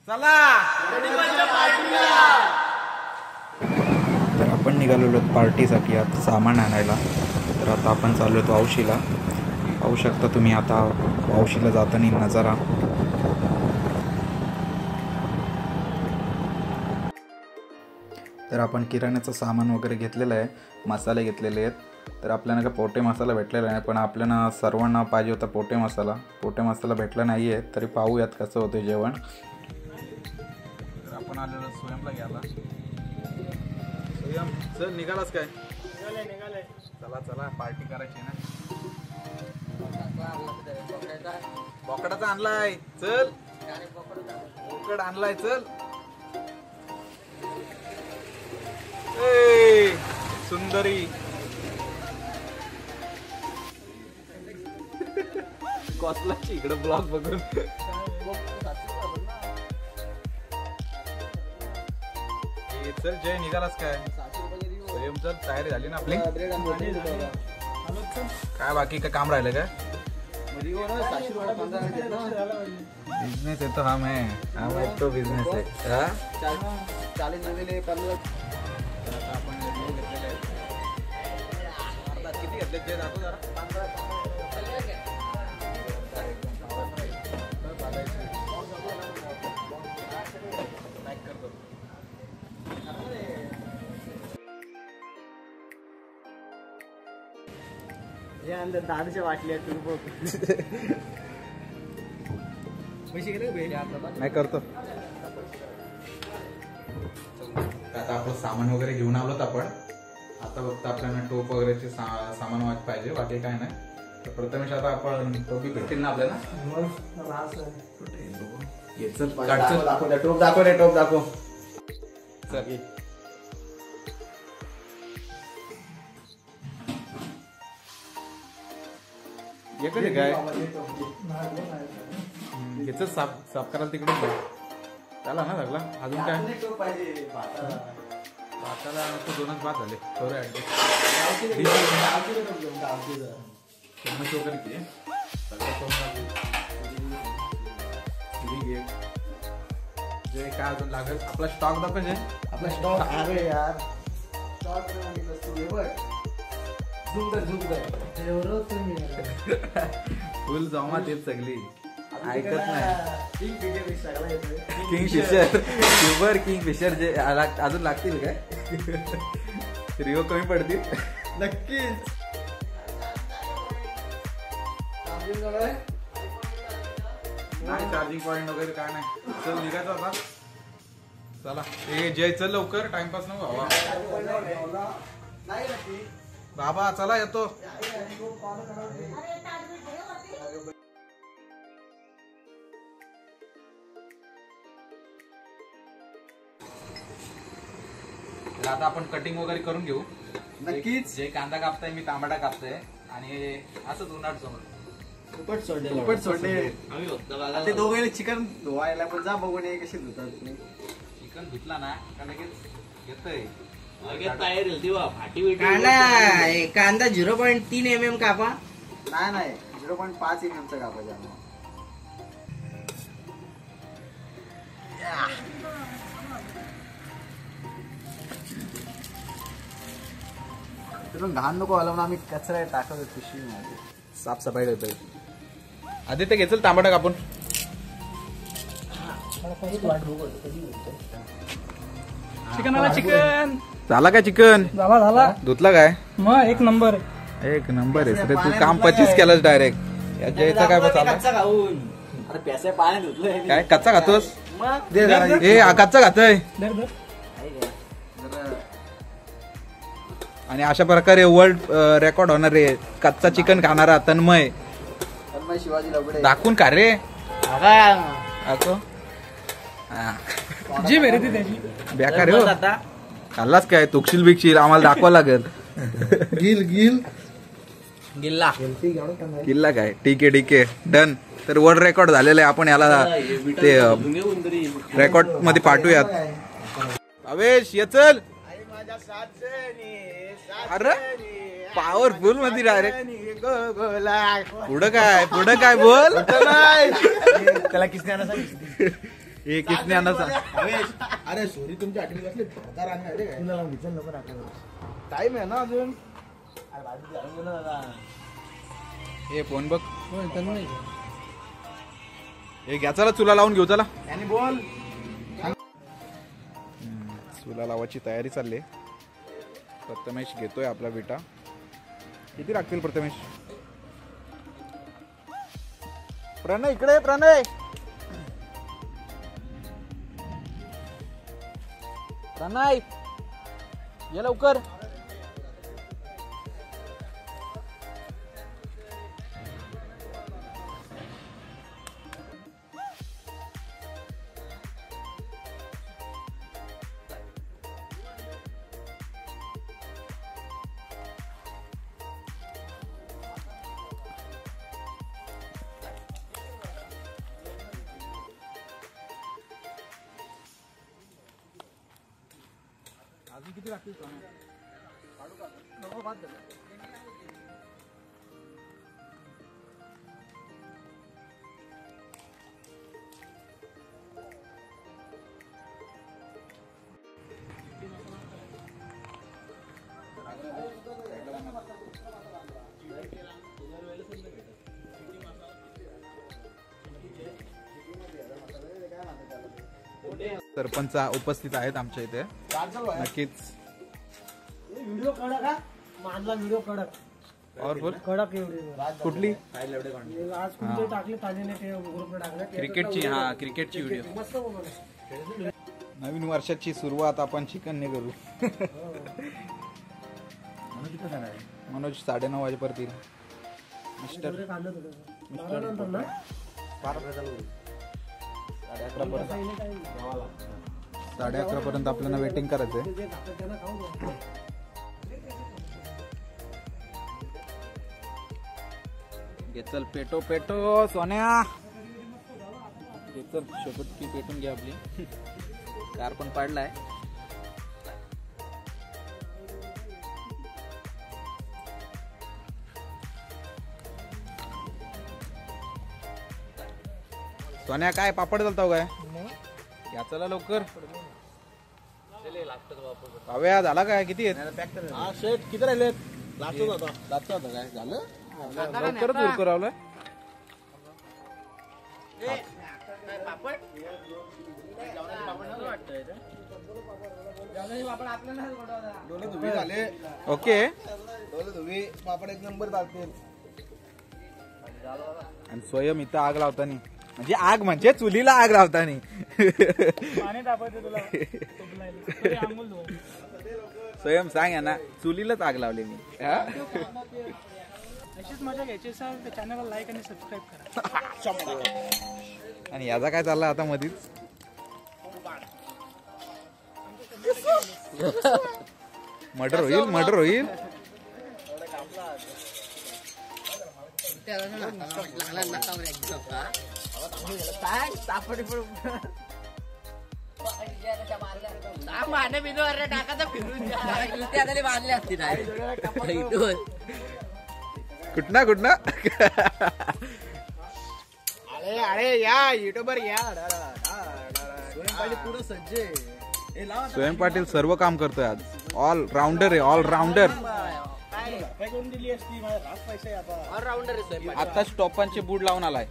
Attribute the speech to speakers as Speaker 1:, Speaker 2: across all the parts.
Speaker 1: चला तर आपण निघालेलो पार्टीसाठी आता सामान आणायला. तर आता आपण चाललो होतो औशीला. पाहू शकता तुम्ही आता औशीला जाताना नजारा. तर आपण किराण्याचं सामान वगैरे घेतलेलं आहे, मसाले घेतलेले आहेत. तर आपल्याला काय पोटे मसाला भेटलेला नाही, पण आपल्याला सर्वांना पाहिजे होता पोटे मसाला. पोटे मसाला भेटला नाही आहे, तरी पाहूयात कसं होतं जेवण. तर आपण आलेलो स्वयंला घ्यायला. स्वयं चल निघालास काय? निघाले. चला चला पार्टी करायची ना. बोकडाचा आणलाय चल. बोकड आणलाय चल. सुंदरी कॉसलाची इकडे ब्लॉग बघून चल. जय निघालास काय? स्वयं चल तयारी झाली ना आपली. काय बाकी काय काम राहिलं काय? बिजनेस है तो हम है तो बिजनेस है. किती घेतले ते दाखव जरा.
Speaker 2: दादाच्या वाटल्या तू बघ. पैसे गेले
Speaker 1: नाही करतो. आता आपलं सामान वगैरे घेऊन आलोत आपण. आता फक्त आपल्याला टोप वगैरेचे सामान वाच पाहिजे, बाकी काय नाही. तर प्रथमेश आता आपण टोपी भेटतील ना आपल्याला?
Speaker 2: टोप दाखव रे. टोप दाखव.
Speaker 1: चल येकडे काय घेच साफ साफ करायला तिकडे त्याला ना लागला. अजून काय भाताला दोनच भात झाले. थोडं जे काय अजून लागेल आपला स्टॉक दाखवायचे.
Speaker 2: आपला स्टॉक अरे यार स्टॉक
Speaker 1: फुल जमात येत सगळी. ऐकत नाही. किंगफिशर क्युबर किंगफिशर जे अजून लागतील काय? रिओ कमी पडतील
Speaker 2: नक्कीच.
Speaker 1: नाही चार्जिंग पॉइंट वगैरे काय नाही. चल निघायचं आता. चला हे जय चल लवकर, टाइमपास नको व्हावा. बाबा चला येतो. आता आपण कटिंग वगैरे करून घेऊ.
Speaker 2: नक्कीच.
Speaker 1: जे कांदा कापताय मी टमाटा कापतोय आणि असंच उन्हाट समोर
Speaker 2: उपट सोडले. ते दोघे चिकन धुवायला पण जा बघून ये कशी धुतात.
Speaker 1: चिकन धुतला ना का लगेच येतंय.
Speaker 2: कांदा 0.3 mm कापा. नाही 0.5 mm चा कापायचा. घाण नको आला. आम्ही कचरा टाकत पिशवी मध्ये
Speaker 1: साफसफाई करतोय. आदित्य घेचल टमाटा कापून.
Speaker 3: चिकन आला. चिकन
Speaker 1: झाला काय? चिकन
Speaker 3: झाला.
Speaker 1: धुतला काय?
Speaker 3: मग एक नंबर
Speaker 1: आहे रे. तू काम 25 केलंस डायरेक्ट. या जयचा काय चालला? काय कच्चा खातोस? कच्चा खातोय. आणि अशा प्रकारे वर्ल्ड रेकॉर्ड होणार रे. कच्चा चिकन खाणारा तन्मय
Speaker 2: शिवाजी
Speaker 1: दाखवून का रे?
Speaker 3: जी मेरी ती त्याची
Speaker 1: बेकार हो. खाल्लाच काय? तुकशील बिकशील आम्हाला दाखवा लागेल. गिल्ला काय? ठीक आहे डन. तर वर्ल्ड रेकॉर्ड झालेलं आहे. आपण याला ते रेकॉर्ड मध्ये पाठवूयात. अवेश ये चल. अरे पॉवरफुल मध्ये डायरेक्ट. पुढं काय बोल.
Speaker 2: त्याला किसने
Speaker 1: हे किसने आणा
Speaker 2: अरे सॉरी तुमची आठवण कसली टाइम आहे ना अजून.
Speaker 1: हे फोन बघ. हे घ्या चला चुला लावून घेऊ चला.
Speaker 2: आणि बोल
Speaker 1: चुला लावायची तयारी चालली. प्रथमेश घेतोय आपला विटा. किती लागतील प्रथमेश? प्रणय इकडे. प्रणय प्रणय ये लवकर. अजून किती लागतील? सरपंच उपस्थित आहेत आमच्या इथे. नक्कीच.
Speaker 2: व्हिडिओ कडक हा मानला. व्हिडिओ कडक
Speaker 1: और बोल.
Speaker 2: कडक एवढे.
Speaker 1: कुठली?
Speaker 2: आज कुठे टाकले ताजीने ते ग्रुपला टाकले
Speaker 1: क्रिकेटची. हा क्रिकेटची व्हिडिओ.
Speaker 2: मस्त बनवले.
Speaker 1: नवीन वर्षाची सुरुवात आपण चिकनने करू. मनोज 9:30 वाजेपर्यंत येईल. मिस्टर 11:30 पर्यंत आपल्याला वेटिंग करायचंय. चल पेटो पेटो सोन्या. चल शेपटकी पेटून घ्या आपली. कार पण पाडलाय. सोन्या काय पापड चालताव काय? या चला लवकर. पाव्या झाला काय? किती आहेत?
Speaker 2: हा शेट किती राहिलेत? लास्टच होता. लास्ट होता काय झालं?
Speaker 1: लवकरच उरकरावलं. ओके.
Speaker 2: पापड एक नंबर चालतील.
Speaker 1: आणि स्वयं इथं आग लावतानी म्हणजे आग म्हणजे चुलीला आग लावतानी.
Speaker 3: पाणी तापवते तुला. अंघोळ धुवून.
Speaker 1: स्वयं सांग या ना चुलीलाच आग लावली मी.
Speaker 3: अशीच मजा घ्यायची असेल तर चॅनलला लाईक आणि सबस्क्राईब करा.
Speaker 1: आणि याचा काय चालला आता मधीच? मर्डर होईल. मर्डर होईल. कुठना कुठना.
Speaker 2: अरे अरे या युट्यूबर या. पुढे सज्जे.
Speaker 1: स्वयं पाटील सर्व काम करतोय आज. ऑल राऊंडर आहे. All rounder. आता स्टॉपांचे बूट लावून आलाय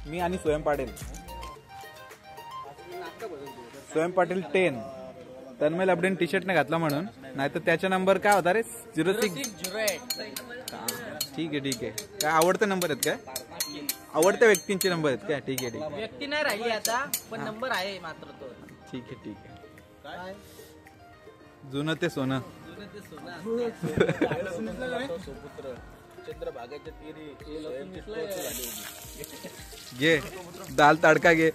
Speaker 1: मी आणि स्वयं पाटील. स्वयं पाटील 10. तन्मय लबडेन टी शर्ट ने घातला म्हणून. नाहीतर त्याचा नंबर काय होता रे? 0608. ठीक आहे ठीक आहे. काय आवडते नंबर आहेत काय? आवडत्या व्यक्तींचे नंबर आहेत काय? ठीक आहे ठीक आहे.
Speaker 2: व्यक्ती नाही राहिली आता पण नंबर आहे मात्र तो.
Speaker 1: ठीक आहे ठीक आहे. जुनं ते सोनं. घे दाल तडका घे.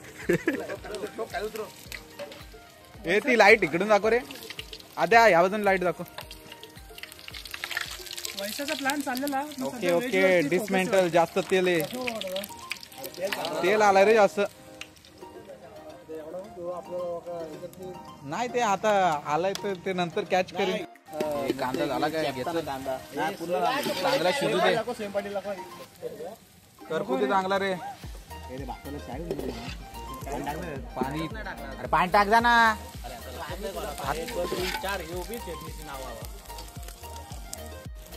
Speaker 1: हे ती लाईट इकडून दाखव रे. आद्या या बाजून लाईट दाखव.
Speaker 3: वैशाचा प्लॅन चाललेला.
Speaker 1: Okay okay. डिसमेंटल. जास्त तेल आहे. तेल आलाय रे जास्त. नाही ते आता आलाय तर ते नंतर कॅच करेल. कांदा झाला काय? घेतला चांगला शिजू दे. करकू दे चांगला रे. पाणी
Speaker 2: अरे पाणी टाक जा ना.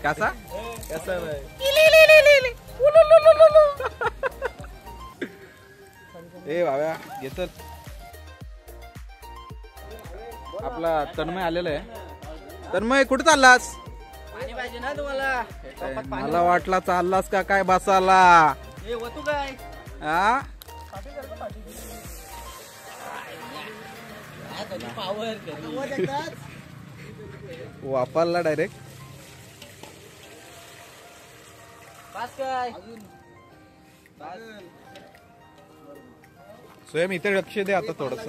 Speaker 1: कसा कसा ए बाबा घेत आपला तन्मय आलेला आहे. तन्मय कुठे चाललास?
Speaker 2: पाणी पाहिजे ना तुम्हाला?
Speaker 1: मला वाटला चाललास का काय बसाला.
Speaker 2: ए वतू काय?
Speaker 1: हा वापरला डायरेक्ट.
Speaker 2: पास काय?
Speaker 1: स्वयं इथे लक्ष दे आता थोडस.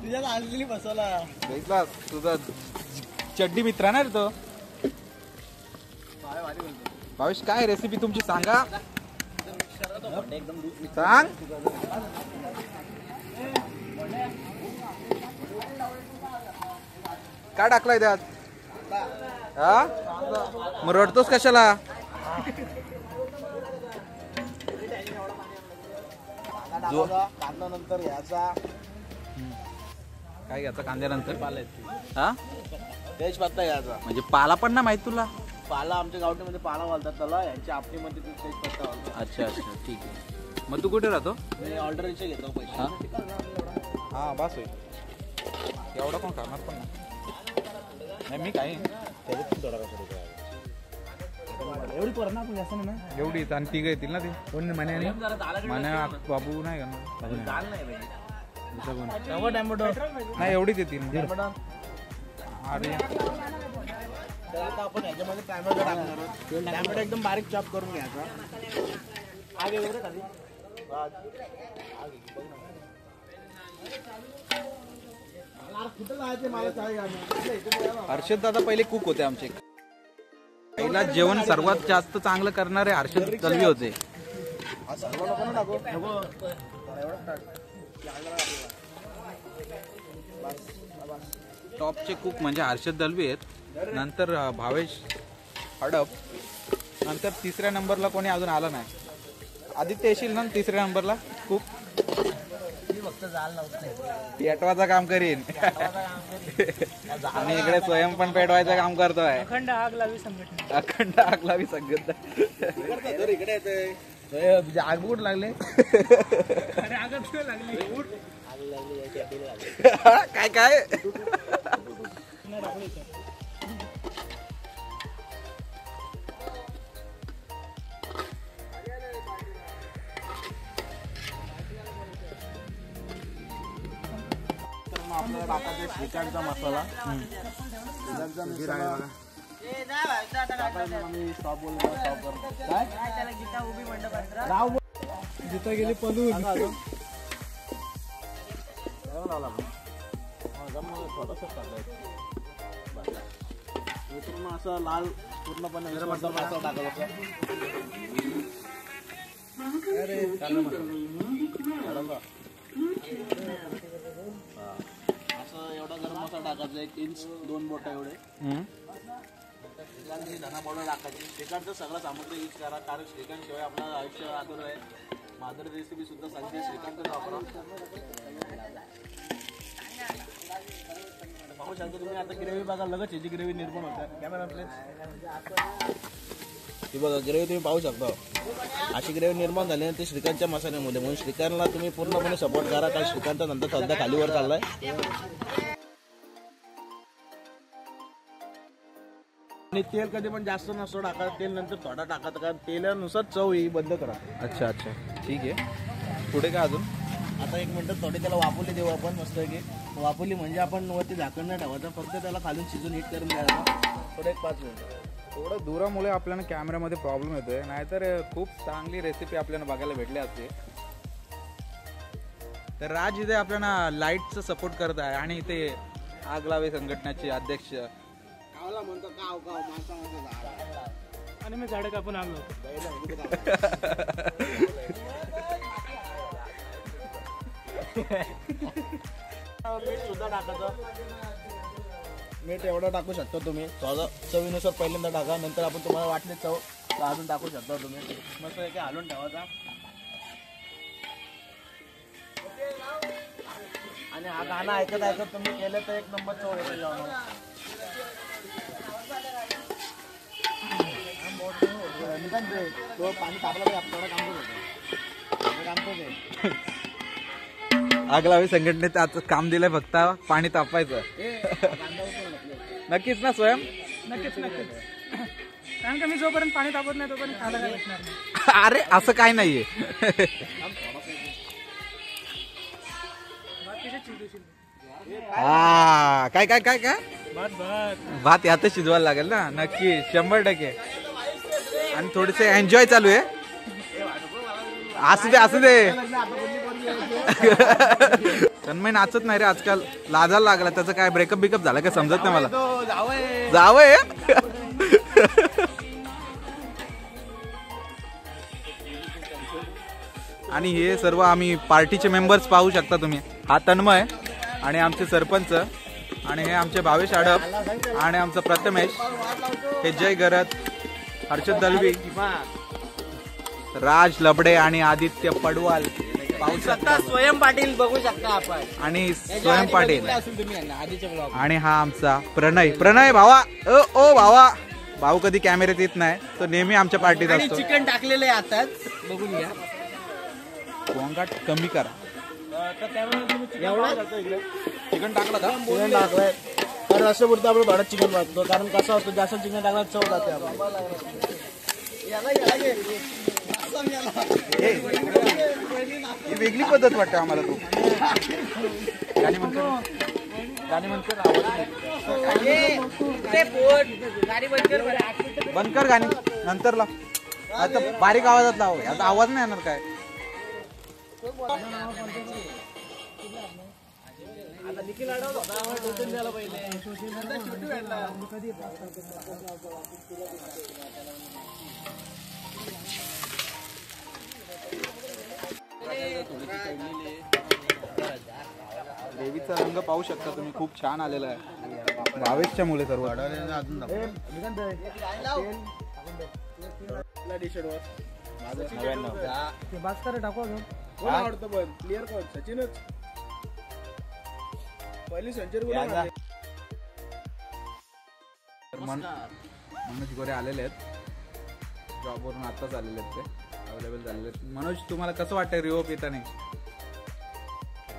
Speaker 2: तुझ्या आणलेली बसवला.
Speaker 1: बघितला तुझा चड्डी मित्र ना रे तो. भावेश काय रेसिपी तुमची सांगा. सांग. काय टाकलाय त्यात? हा मग रडतोस कशाला?
Speaker 2: नंतर घ्यायचा.
Speaker 1: काय घ्यायचा कांद्यानंतर? हा
Speaker 2: तेजपत्ता घ्यायचा.
Speaker 1: म्हणजे पाला पण ना माहित तुला?
Speaker 2: पाला आमच्या गावठीमध्ये पाला बोलतात त्याला. यांच्या आपलीमध्ये तेजपत्ता बोलतात.
Speaker 1: अच्छा अच्छा ठीक आहे. मग तू कुठे राहतो?
Speaker 2: मी ऑर्डरचे घेतो पैसे.
Speaker 1: हा बस होईल एवढा कोण करणार पण नाही. मी काय
Speaker 2: एवढी पोरं ना आपण जास्त ना.
Speaker 1: एवढीच आणि तिघ येतील ना ते. कोण म्हणे म्हणे बाबू नाही करणार. नाही एवढीच येतील. अरे
Speaker 2: तर आता आपण ह्याच्यामध्ये टॅमॅटो टाकणार आहोत. टॅमॅटो एकदम बारीक चॉप करून घ्यायचा. आगे वगैरे खाली
Speaker 1: हर्षद दादा पहिले कुक होते आमचे. पहिला जेवण सर्वात जास्त चांगलं करणारे हर्षद दलवी होते. टॉपचे कुक म्हणजे हर्षद दलवी आहेत. नंतर भावेश हडप. नंतर तिसऱ्या नंबरला कोणी अजून आला नाही. आदित्य येशील ना तिसऱ्या नंबरला कुक.
Speaker 2: फक्त जाल नव्हतं.
Speaker 1: पेटवायचं काम करीन. आणि इकडे स्वयं पण पेटवायचं काम करतोय.
Speaker 3: अखंड आग लावी संघटना.
Speaker 1: अखंड आग लावी सगळं.
Speaker 2: इकडे येते. आग कुठं लागले?
Speaker 3: अरे आग कुठे लागली?
Speaker 1: काय काय
Speaker 2: आपल्याला टाकायचा श्रीखंडचा मसाला. श्रीखंडचा मसाला
Speaker 3: जिथं गेली पलून.
Speaker 2: पूर्ण असं लाल पूर्णपणे मसाला टाकायचा. असं एवढा गरम मसाला टाकायचा. 1 इंच 2 बोटा एवढे. धना पावडर टाकायची. श्रीखंडचं सगळं सामग्री यूज करा. कारण श्रीखंड शिवाय आपलं आयुष्य अधुरं आहे. माधुरी रेसिपी सुद्धा सांगते श्रीखंड वापरा. पाहू शकता तुम्ही आता ग्रेव्ही बघा. लगेच ह्याची ग्रेव्ही निर्माण होते. Camera please. ती बघा ग्रेव्ही तुम्ही पाहू शकता. अशी ग्रेव्ही निर्माण झाली ना ती श्रीखंडच्या मसाल्यामध्ये. म्हणून श्रीखंडला तुम्ही पूर्णपणे सपोर्ट करा. कारण श्रीखंडचा नंतर सध्या खालीवर चाललाय. आणि तेल कधी पण जास्त नसतो टाका. तेल नंतर थोडा टाका. कारण तेलानुसार चव ही बंद करा.
Speaker 1: अच्छा अच्छा ठीक आहे. पुढे काय अजून?
Speaker 2: आता 1 मिनिट थोडी त्याला वाफवली देऊ आपण मस्त की. वाफवली म्हणजे आपण वरती झाकण नाही ठेवायचं. फक्त त्याला खालून शिजून हीट करून द्यायचं. थोडं 1-5 मिनिट.
Speaker 1: थोडं दुरामुळे आपल्याला कॅमेऱ्यामध्ये प्रॉब्लेम येतोय. नाहीतर खूप चांगली रेसिपी आपल्याला बघायला भेटली असते. तर राज इथे आपल्याला लाईटचं सपोर्ट करत आहे. आणि इथे आग लावे संघटनेचे अध्यक्ष.
Speaker 2: कावला म्हणतो काव काव मासा
Speaker 3: आणि मी झाडं कापून आग लावतो.
Speaker 2: मीठ सुद्धा टाकायचं. मीठ एवढं टाकू शकता तुम्ही. चवीनुसार पहिल्यांदा टाका, नंतर आपण तुम्हाला वाटले चव तर अजून टाकू शकता तुम्ही. मस्त एक हलवून ठेवायचा. आणि हा गाणं ऐकत ऐकत तुम्ही केलं तर एक नंबर चव येते जेवणाला. तो पाणी तापला तर थोडं काम करतो.
Speaker 1: आग लावी संघटनेत आता काम दिलंय फक्त पाणी तापायचं. नक्कीच ना स्वयं?
Speaker 3: नक्कीच नक्कीच. कारण का मी जोपर्यंत पाणी तापत नाही तोपर्यंत खायला काय भेटणार नाही.
Speaker 1: अरे असं काय नाहीये.
Speaker 3: बाकीचे चिडूशील.
Speaker 1: हा काय काय काय काय
Speaker 3: भात भात
Speaker 1: भात यातच शिजवायला लागेल ना. नक्की 100%. आणि थोडेसे एन्जॉय चालू आहे. असू दे असू दे. तन्मय नाचत नाही रे आजकाल, लाजायला लागला. त्याचं काय ब्रेकअप बिकअप झालं काय समजत नाही मला. जावय आणि हे सर्व आम्ही पार्टीचे मेंबर्स पाहू शकता तुम्ही. हा तन्मय आणि आमचे सरपंच, आणि हे आमचे भावेश आडप आणि आमचा प्रथमेश, हे जय गरत, हर्षद दलवी, राज लबडे आणि आदित्य पडवाल पाहू शकता.
Speaker 2: स्वयं पाटील बघू शकता आपण.
Speaker 1: आणि स्वयं पाटील
Speaker 2: तुम्ही आधीच्या ब्लॉग.
Speaker 1: आणि हा आमचा प्रणय. प्रणय भावा. ओ भावा. भाऊ कधी कॅमेऱ्यात येत नाही, तो नेहमी आमच्या पार्टीत असतो.
Speaker 2: चिकन टाकलेलं आहे आताच, बघून घ्या.
Speaker 1: गोंगाट कमी करा.
Speaker 2: चिकन टाकलं का? चिकन टाकलंय तर असं पुरतं आपण भाडत चिकन वाटतो. कारण कसं असतं जास्त चिकन टाकलं चव जाते
Speaker 1: ही वेगळी पद्धत वाटते आम्हाला. तू गाणी म्हणतो बंद कर गाणी, नंतर लाव. आता बारीक आवाजात लाव, आता आवाज नाही येणार काय. देवीचा रंग पाहू शकता तुम्ही, खूप छान आलेला आहे भावेशच्या मुले सर्व.
Speaker 3: टाकू
Speaker 2: क्लिअर कर सचिनच पहिली सेंचुरी.
Speaker 1: मनोज गोरे आलेले आहेत जॉबवरून, आताच आलेले आहेत ते, अवेलेबल झालेले आहेत. मनोज, तुम्हाला कसं वाटतं रिओ पिताने?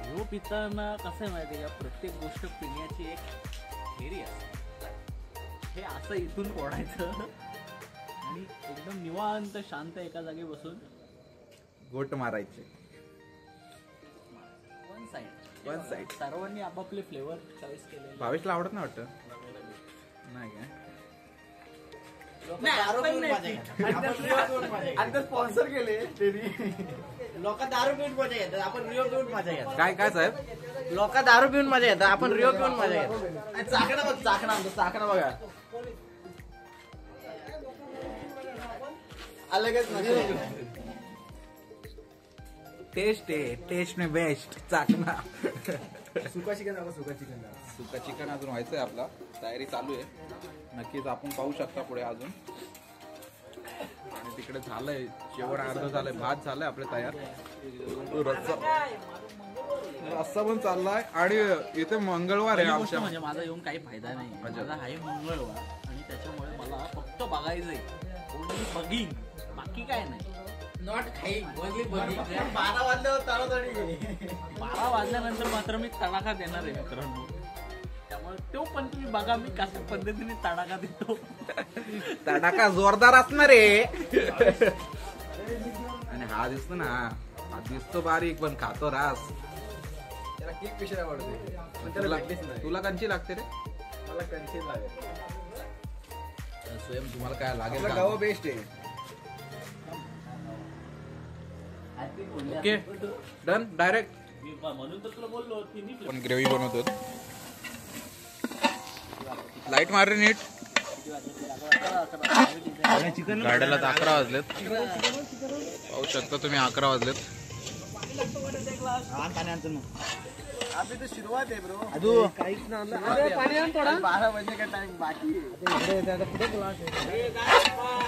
Speaker 4: रिओ पिताना कसं आहे माहिती आहे का, प्रत्येक गोष्ट पिण्याची एक थेरी असते. हे असं इथून फोडायचं आणि एकदम निवांत शांत एका जागी बसून
Speaker 1: गोट मारायचे.
Speaker 4: वन साइड सर्वांनी आपापले फ्लेवर चॉईस केले.
Speaker 1: भावेशला आवडत नाही वाटतं? नाही काय
Speaker 2: स्पॉन्सर केले लोक दारू पिऊन मजा येतात, आपण रिओ पिऊन मजा येतात.
Speaker 1: काय काय साहेब?
Speaker 2: लोक दारू पिऊन मजा येतात, आपण रिओ पिऊन मजा येतात. चाकणा बघ, चाकणा आमचं चाकणा बघा. अलगच
Speaker 1: टेस्ट आहे, टेस्ट में बेस्ट चाकणा.
Speaker 2: सुका चिकन दाखव, सुका चिकन.
Speaker 1: सुका चिकन अजून व्हायचंय, आपला तयारी चालू आहे. नक्कीच आपण पाहू शकता पुढे अजून. आणि तिकडे झालंय जेवण, अर्ध झालंय, भात झालंय आपले तयार. रस्सा पण चाललाय. आणि इथे मंगळवार आहे आमच्या.
Speaker 4: म्हणजे माझा येऊन काही फायदा नाही. माझा आहे मंगळवार आणि त्याच्यामुळे मला फक्त बघायचंय, बघीन, बाकी काय नाही.
Speaker 2: Not खाईंग, only बघींग. 12 वाजल्यावर तारातडी.
Speaker 4: 12 वाजल्यानंतर मात्र मी तडाखा देणार आहे मित्रांनो. त्यामुळे तो पण तुम्ही बघा मी कशा पद्धतीने तडाखा देतो.
Speaker 1: तडाखा जोरदार असणार आहे. आणि हा दिसतो ना, हा दिसतो बारीक पण खातो रास.
Speaker 2: त्याला केक कशी आवडते?
Speaker 1: तुला कंची लागते रे?
Speaker 2: मला कंची लागेल.
Speaker 1: स्वयं तुम्हाला काय लागेल?
Speaker 2: गाव बेस्ट आहे.
Speaker 1: Okay done, direct.
Speaker 4: म्हणून तर तुला बोललो
Speaker 1: पण ग्रेव्ही बनवतो. लाईट मार रे नीट. गाड्याला 11 वाजलेत, पाहू शकता तुम्ही. 11 वाजलेत.
Speaker 2: अभी तो सुरुवात आहे ब्रो.
Speaker 3: अजून काहीच नाही पाणी आण थोडा.
Speaker 2: 12 वाजे का टाइम बाकी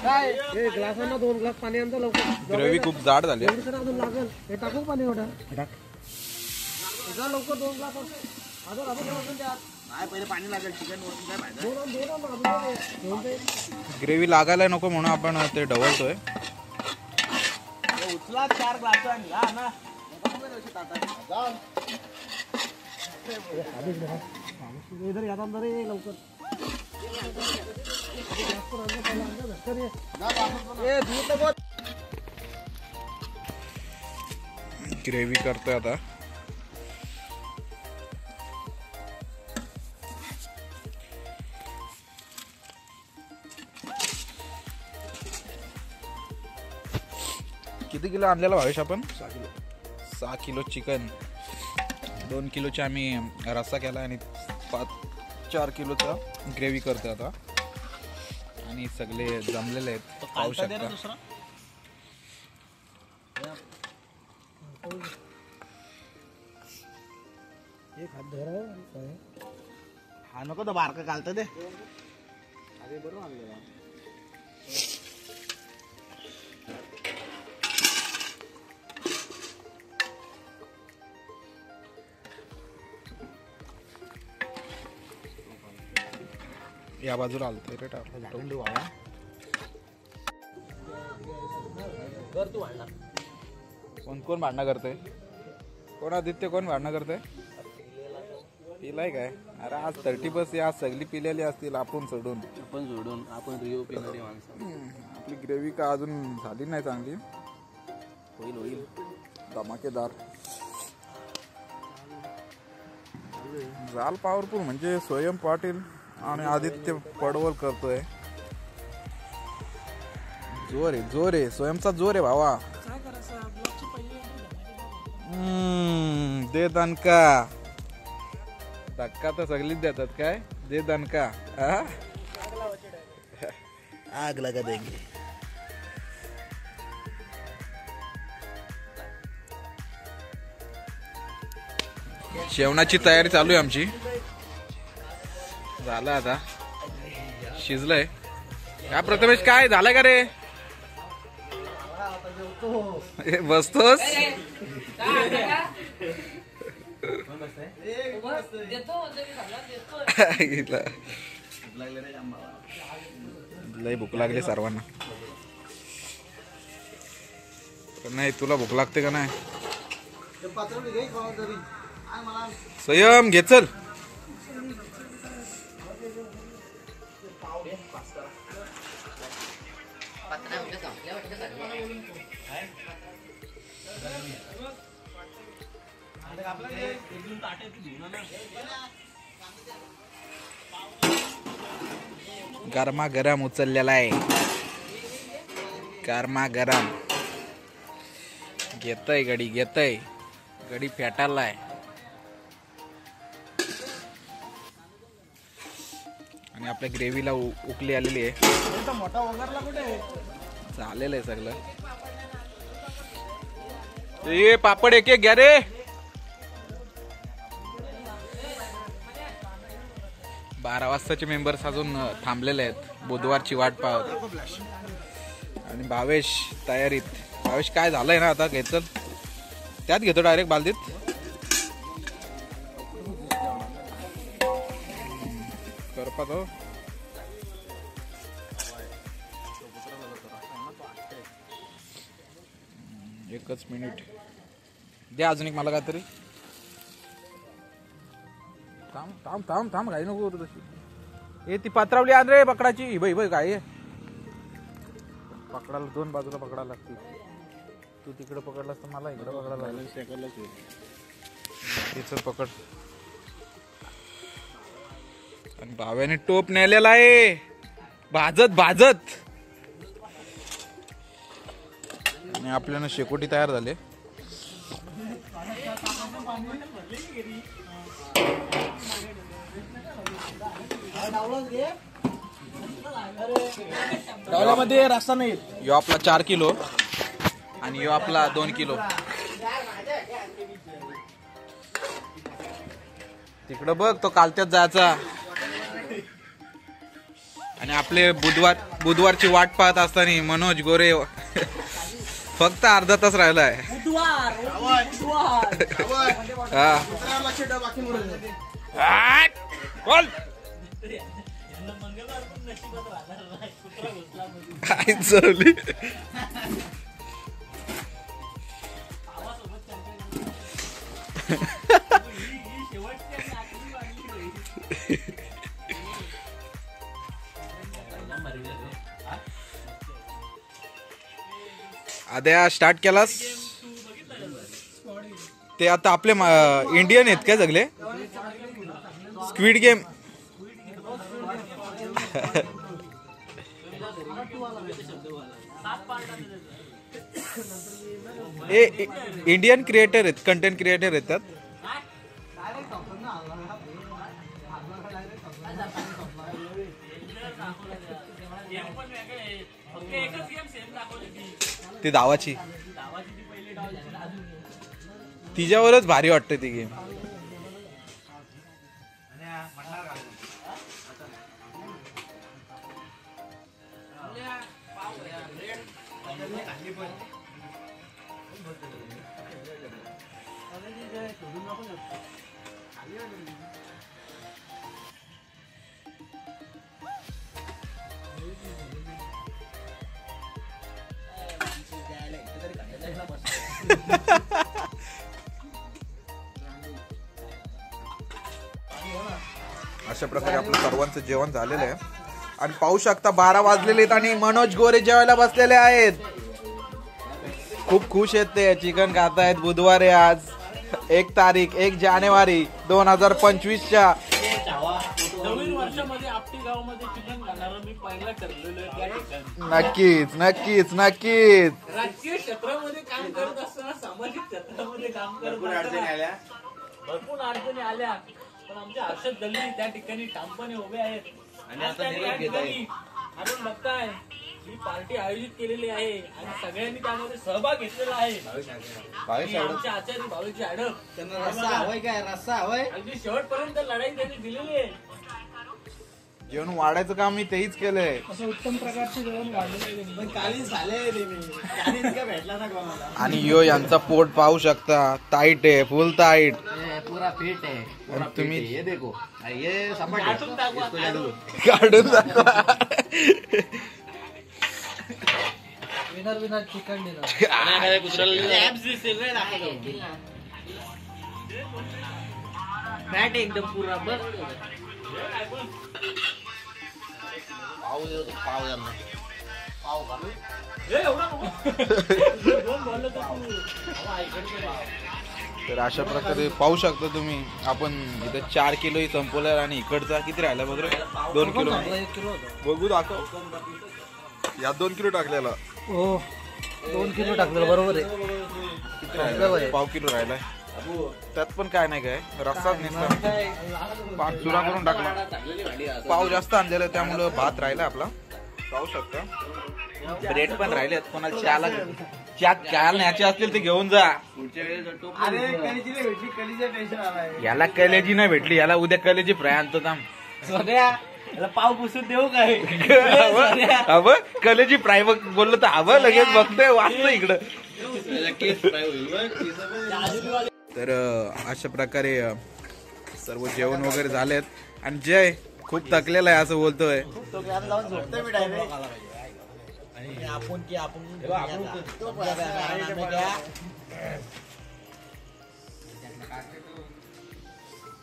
Speaker 3: काय ग्लासांना 2 ग्लास पाणी आणतो लवकर.
Speaker 1: ग्रेव्ही खूप जाड झाली आहे.
Speaker 3: अजून लागेल. हे टाकू पाणी एवढं. टाक. जा लवकर 2 ग्लास. अजून त्यात.
Speaker 2: नाही पहिले पाणी लागेल चिकन वरून काय पाहिजे.
Speaker 1: ग्रेव्ही लागायला नको म्हणून आपण ते ढवळतोय.
Speaker 2: उचला 4 ग्लास आणि घ्या ना.
Speaker 3: इधर याद अंदर ये लवकर.
Speaker 1: ग्रेव्ही करतोय आता. किती किलो आणलेला भावेश आपण? 6 किलो चिकन. 2 किलोचे आम्ही रस्सा केला आणि 4 किलोचा ग्रेव्ही करतोय आता. आणि सगळे जमलेले आहेत पाहू शकता.
Speaker 3: एक हात धरा.
Speaker 2: हा नको तर बारका घालतं ते.
Speaker 1: या बाजूला आलतोय रे टाक. कोण कोण भांडणं करतोय? कोण आदित्य कोण भांडणं करतोय? पिलाय काय? अरे आज 30 आज सगळी पिलेली असतील आपण सोडून.
Speaker 4: आपण रिओ पिणारी माणसं.
Speaker 1: आपली ग्रेव्ही का अजून झाली नाही चांगली.
Speaker 4: होईल
Speaker 1: धमाकेदार जाल पॉवरफुल म्हणजे स्वयं पाटील आणि आदित्य पडवल करतोय. जोर आहे स्वयंचा जोर आहे भावा. दे दणका. धक्का तर सगळीच देतात काय. दे दणका.
Speaker 2: आग लगा देंगे.
Speaker 1: जेवणाची तयारी चालू आहे आमची. झालं आता शिजलंय. काय प्रथमेश काय झालंय का रे? बसतोस. लय भूक लागली सर्वांना. नाही तुला भूक लागते का नाही? संयम घे चल. गरमा गरम उचललेला आहे. गरमा गरम घेतय गडी फेटालाय. आणि आपल्या ग्रेव्हीला उकली आलेली आहे.
Speaker 2: मोठा वगैरला कुठे
Speaker 1: झालेलं आहे सगळं. ये पापड एक घ्या रे. बारा वाजताचे मेंबर्स अजून थांबलेले आहेत बुधवारची वाट पाहत. आणि भावेश तयारीत. भावेश काय झालंय ना आता घेतल त्यात घेतो डायरेक्ट बालदीत. करपा तो एकच मिनिट द्या अजून एक मला काहीतरी. थांब काही नको होत तशी. ती पात्रावली आण रे पकडाची. बाई काय पकडायला 2 बाजूला पकडायला लागते. तू तिकडे पकडलास तर मला इकडे पकडायला लागलं. तिचं पकड. आणि भाव्याने टोप नेलेला आहे भाजत. आणि आपल्याला शेकोटी तयार झाले.
Speaker 2: डावल्यामध्ये रस्ता नाही.
Speaker 1: यो आपला 4 किलो आणि यो आपला 2 किलो. तिकडं बघ तो कालत्यात जायचा. आणि आपले बुधवारची वाट पाहत असताना मनोज गोरे फक्त अर्धा तास राहिलाय. काय चालली आद्या स्टार्ट केलास. ते आता आपले इंडियन आहेत काय सगळे स्क्विड गेम. इंडियन क्रिएटर आहेत कंटेंट क्रिएटर येतात. ती धावाची तिच्यावरच भारी वाटते ती गेम. अशा प्रकारे आपलं सर्वांचं जेवण झालेलं आहे आणि पाहू शकता 12 वाजलेले आहेत आणि मनोज गोरे जेवायला बसलेले आहेत. खूप खुश आहेत ते. चिकन खात आहेत. बुधवार आहे आज 1 तारीख 1 जानेवारी 2025च्या.
Speaker 4: नवीन वर्षामध्ये आपटी गावामध्ये चिकन खाणार मी पहिला ठरलेलो आहे त्या ठिकाणी.
Speaker 1: नक्कीच नक्कीच नक्कीच.
Speaker 4: राजकीय क्षेत्रामध्ये काम करत असताना सामाजिक क्षेत्रामध्ये काम करत भरपूर अडचणी आल्या पण आमचे हर्षद दल्ली त्या ठिकाणी ठामपणे उभे आहेत. आणि आता या ठिकाणी आपण बघताय ही पार्टी आयोजित केलेली आहे आणि सगळ्यांनी त्यामध्ये सहभाग घेतलेला आहे. आमचे आचार्य भावेची हडप त्यांना रस्सा हवाय काय रस्सा हवाय अगदी शेवटपर्यंत लढाई त्यांनी दिलेली आहे.
Speaker 1: जेवण वाढायचं काम मी तेच केलंय.
Speaker 3: असं उत्तम प्रकारचे जेवण वाढलेलं आहे.
Speaker 2: कालीच झाले भेटला ना कोणाला.
Speaker 1: आणि यो यांचा पोट पाहू शकता. टाईट आहे फुल टाईट.
Speaker 2: पुरा फिट आहे.
Speaker 1: तुम्ही
Speaker 2: ये देखो ये
Speaker 4: काढून टाकू.
Speaker 1: काढून दाखवा.
Speaker 3: Winner chicken dinner.
Speaker 4: फॅट एकदम पुरा बस
Speaker 1: तर अशा प्रकारे पाहू शकता तुम्ही. आपण इथे 4 किलोही संपवलं आणि इकडचा किती राहिला बघ रे 2 किलो. बघू दाखव. या 2 किलो टाकलेला.
Speaker 3: हो 2 किलो टाकलेलं बरोबर आहे.
Speaker 1: किती राहिला? पाव किलो राहिलाय. त्यात पण काय नाही काय रस्साच नुसता पाक चुरा करून टाकला. पाव जास्त आणलेला त्यामुळं भात राहिला आपला. पाहू शकता ब्रेड पण राहिलेत. कोणाला चहा काय न्यायचे असतील ते घेऊन जा. याला कलेजी नाही भेटली. याला उद्या कलेजी फ्राय आणतो थांब.
Speaker 4: पाव पुसून देऊ काय
Speaker 1: हवं कलेजी फ्राय बोललं तर हवं लगेच बघतोय वाचतं इकडं. तर अशा प्रकारे सर्व जेवण वगैरे झालेत आणि जय खूप थकलेला आहे असं बोलतोय.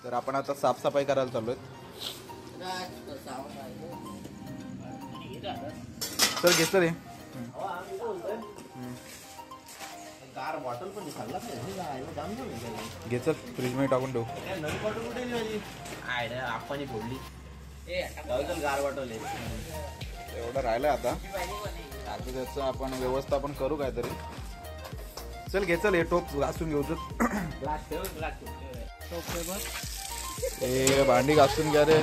Speaker 1: तर आपण आता साफसफाई करायला चाललोय. सर घेतलं रे घेतलं फ्रीज मध्ये टाकून ठेवू.
Speaker 2: आपण फोडली गार वाटवले.
Speaker 1: एवढं राहिलंय आता त्याचं आपण व्यवस्थापन करू काहीतरी. चल घे चल हे टोप घासून घेऊ. ए भांडी घासून घ्या रे.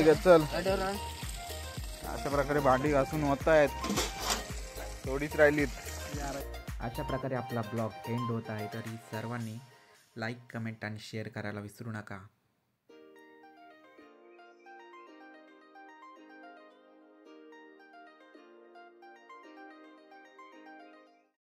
Speaker 1: घेचल. अशा प्रकारे भांडी घासून होत आहेत, थोडीच राहिलीत.
Speaker 5: अशा प्रकारे आपला ब्लॉग एंड होत आहे. तरी सर्वांनी लाईक, कमेंट आणि शेअर करायला विसरू नका.